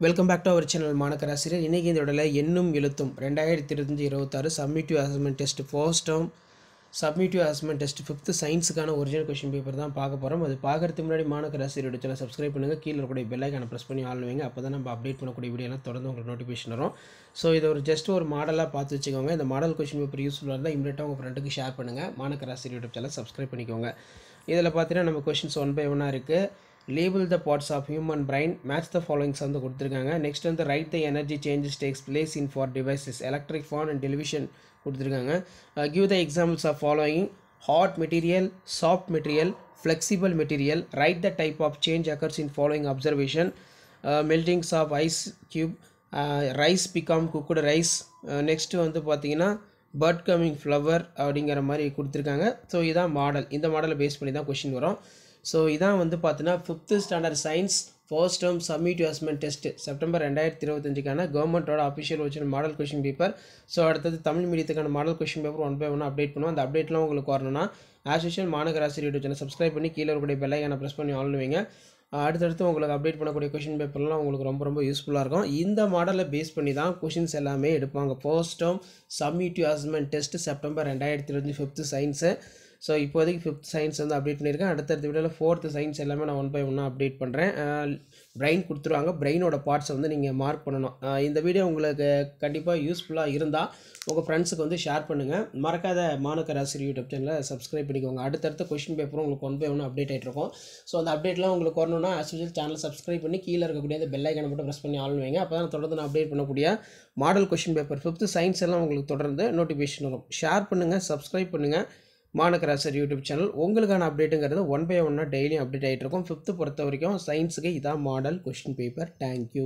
Welcome back to our channel மாணக்கராசிரியர். இன்றைக்கி இந்த விடல எண்ணும் எழுத்தும் 2025-26 summative assessment test first term summative assessment test 5th சயின்ஸுக்கான ஒரிஜினல் கொஷின் பேப்பர் தான் பார்க்க போகிறோம். அது பார்க்கறதுக்கு முன்னாடி மாணக்கராசிரியரோட சேனல் சப்ஸ்கிரைப் பண்ணுங்கள். கீழே இருக்கக்கூடிய பெல் ஐக்கானை ப்ரெஸ் பண்ணி ஆள் வைங்க. அப்போ தான் நம்ம அப்டேட் பண்ணக்கூடிய வீடியோலாம் தொடர்ந்து உங்களுக்கு நோட்டிஃபிகேஷன் வரும். ஸோ இதை ஒரு மாடலாக பார்த்து வச்சுக்கோங்க. இந்த மாடல் கொஷின் பேப்பர் யூஸ்ஃபுல்லாக இருந்தால் இமீடியட்டாக உங்கள் ஃப்ரெண்டுக்கு ஷேர் பண்ணுங்கள். மாணக்கராசிரியரோட சேனல் சப்ஸ்கிரைப் பண்ணிக்கோங்க. இதில் பார்த்தீங்கன்னா நம்ம கொஷின்ஸ் 1 by 1 இருக்குது. Label the parts of human brain, match the following வந்து கொடுத்துருக்காங்க. நெக்ஸ்ட் வந்து write the energy changes takes place in for devices, electric fan and television கொடுத்துருக்காங்க. Give the examples of following: hot material, soft material, flexible material. Write the type of change occurs in following observation: meltings of ice cube, rice become cooked rice. Next வந்து பார்த்தீங்கன்னா PERT coming flower அப்படிங்கிற மாதிரி கொடுத்துருக்காங்க. So இதான் model. இந்த மாடலை base பண்ணி தான் கொஷின் வரும். ஸோ இதான் வந்து பார்த்தீங்கன்னா 5th standard science first term summative assessment test September 2025க்கான கவர்மெண்ட்டோட official original model question paper. So அடுத்தது தமிழ் மீடியத்துக்கான model question paper 1 by 1 update பண்ணுவோம். அந்த அப்டேட்லாம் உங்களுக்கு வரணும்னா ஆஸ் யூஷுவல் மாணக்கராசிரியர் யூடியூப் சேனல் சப்ஸ்கிரைப் பண்ணி கீழே இருக்கக்கூடிய பெல் ஐக்கானை ப்ரெஸ் பண்ணி ஆன் வைங்க. அடுத்தடுத்து உங்களுக்கு அப்டேட் பண்ணக்கூடிய கொஷின் பேப்பர்லாம் உங்களுக்கு ரொம்ப யூஸ்ஃபுல்லாக இருக்கும். இந்த மாடலை பேஸ் பண்ணி தான் கொஷின்ஸ் எல்லாமே எடுப்பாங்க. First term summative assessment test September 2025 5th science. So இப்போதைக்கு 5th சயின்ஸ் வந்து அப்டேட் பண்ணியிருக்கேன். அடுத்தடுத்த வீடியோவில் 4th சயின்ஸ் எல்லாமே நான் 1 by 1 அப்டேட் பண்ணுறேன். பிரெயின் கொடுத்துருவாங்க. பிரெயினோட பார்ட்ஸை வந்து நீங்கள் மார்க் பண்ணணும். இந்த வீடியோ உங்களுக்கு கண்டிப்பாக யூஸ்ஃபுல்லாக இருந்தால் உங்கள் ஃப்ரெண்ட்ஸுக்கு வந்து ஷேர் பண்ணுங்கள். மறக்காத மாணக்கராசிரியர் யூடியூப் சேனலை சப்ஸ்கிரைப் பண்ணிக்கோங்க. அடுத்தடுத்த கொஷின் பேப்பரும் உங்களுக்கு 1 by 1 அப்டேட் ஆகிட்டு இருக்கும். ஸோ அந்த அப்டேட்லாம் உங்களுக்கு வரணும்னா ஆஸ் யூஷுவல் சேனலை சப்ஸ்கிரைப் பண்ணி கீழே இருக்கக்கூடிய அந்த பெல் ஐக்கானை மட்டும் ப்ரெஸ் பண்ணி ஆன் வைங்க. அப்போ தான் தொடர்ந்து நான் அப்டேட் பண்ணக்கூடிய model question paper 5th science எல்லாம் உங்களுக்கு தொடர்ந்து நோட்டிஃபிகேஷன் வரும். ஷேர் பண்ணுங்கள், சப்ஸ்கிரைப் பண்ணுங்கள். மாணக்கராசிரியர் யூடியூப் சேனல் உங்களுக்கான அப்டேட்டுங்கிறது 1 by 1 டெய்லியும் அப்டேட் ஆகிட்டு இருக்கும். 5th பொறுத்த வரைக்கும் சயின்ஸுக்கு இதான் மாடல் கொஷின் பேப்பர். தேங்க்யூ.